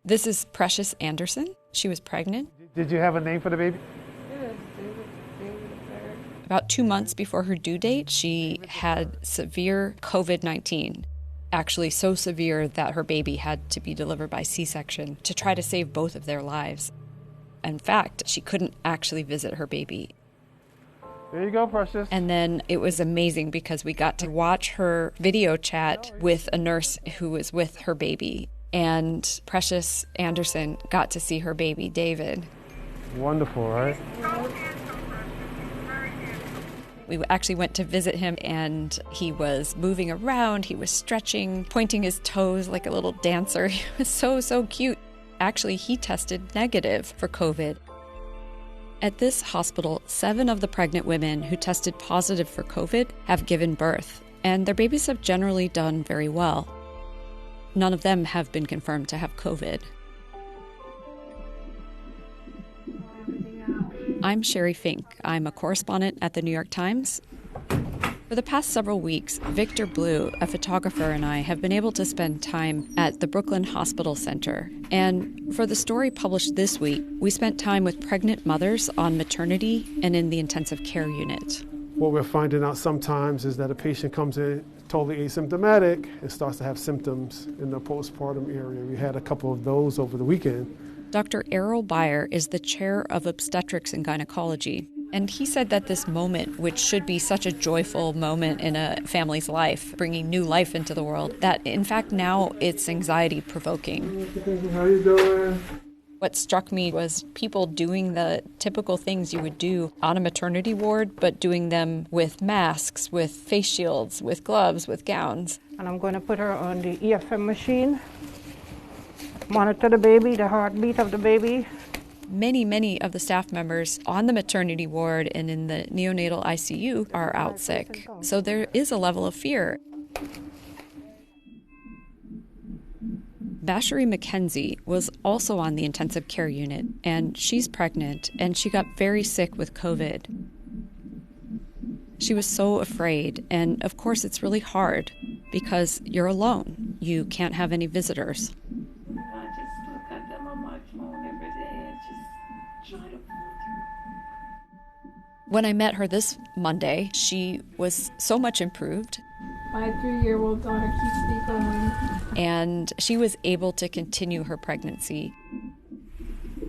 This is Precious Anderson. She was pregnant. Did you have a name for the baby? About 2 months before her due date, she had severe COVID-19. Actually so severe that her baby had to be delivered by C-section to try to save both of their lives. In fact, she couldn't actually visit her baby. There you go, Precious. And then it was amazing because we got to watch her video chat with a nurse who was with her baby. And Precious Anderson got to see her baby, David. Wonderful, right? We actually went to visit him, and he was moving around, he was stretching, pointing his toes like a little dancer. He was so cute. Actually, he tested negative for COVID. At this hospital, 7 of the pregnant women who tested positive for COVID have given birth, and their babies have generally done very well. None of them have been confirmed to have COVID. I'm Sherry Fink. I'm a correspondent at the New York Times. For the past several weeks, Victor Blue, a photographer, and I have been able to spend time at the Brooklyn Hospital Center. And for the story published this week, we spent time with pregnant mothers on maternity and in the intensive care unit. What we're finding out sometimes is that a patient comes in totally asymptomatic and starts to have symptoms in the postpartum area. We had a couple of those over the weekend. Dr. Errol Beyer is the chair of obstetrics and gynecology, and he said that this moment, which should be such a joyful moment in a family's life, bringing new life into the world, that in fact now it's anxiety-provoking. How you doing? What struck me was people doing the typical things you would do on a maternity ward, but doing them with masks, with face shields, with gloves, with gowns. And I'm going to put her on the E.F.M machine, monitor the baby, the heartbeat of the baby. Many of the staff members on the maternity ward and in the neonatal ICU are out sick. So there is a level of fear. Vashari McKenzie was also on the intensive care unit, and she's pregnant, and she got very sick with COVID. She was so afraid, and of course it's really hard because you're alone. You can't have any visitors. I just look at them on my phone every day and just try to pull through. When I met her this Monday, she was so much improved. My 3-year-old daughter keeps me going. And she was able to continue her pregnancy.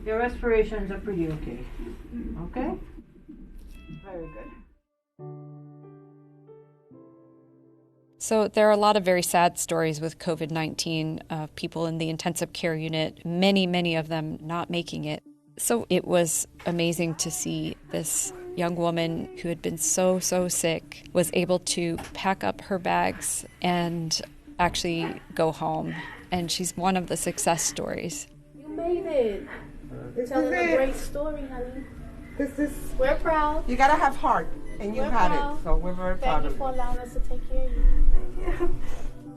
Your respirations are pretty okay. Okay? Very good. So there are a lot of very sad stories with COVID-19 of people in the intensive care unit, many of them not making it. So it was amazing to see this young woman who had been so sick was able to pack up her bags and actually go home. And she's one of the success stories. You made it. You're telling a great story, honey. We're proud. You gotta have heart, and you had it, so we're very proud Thank of you for you. allowing us to take care of you.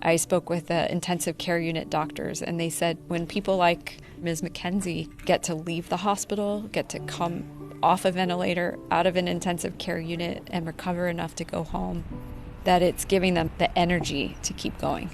I spoke with the intensive care unit doctors, and they said when people like Ms. McKenzie get to leave the hospital, get to come off a ventilator, out of an intensive care unit, and recover enough to go home, that it's giving them the energy to keep going.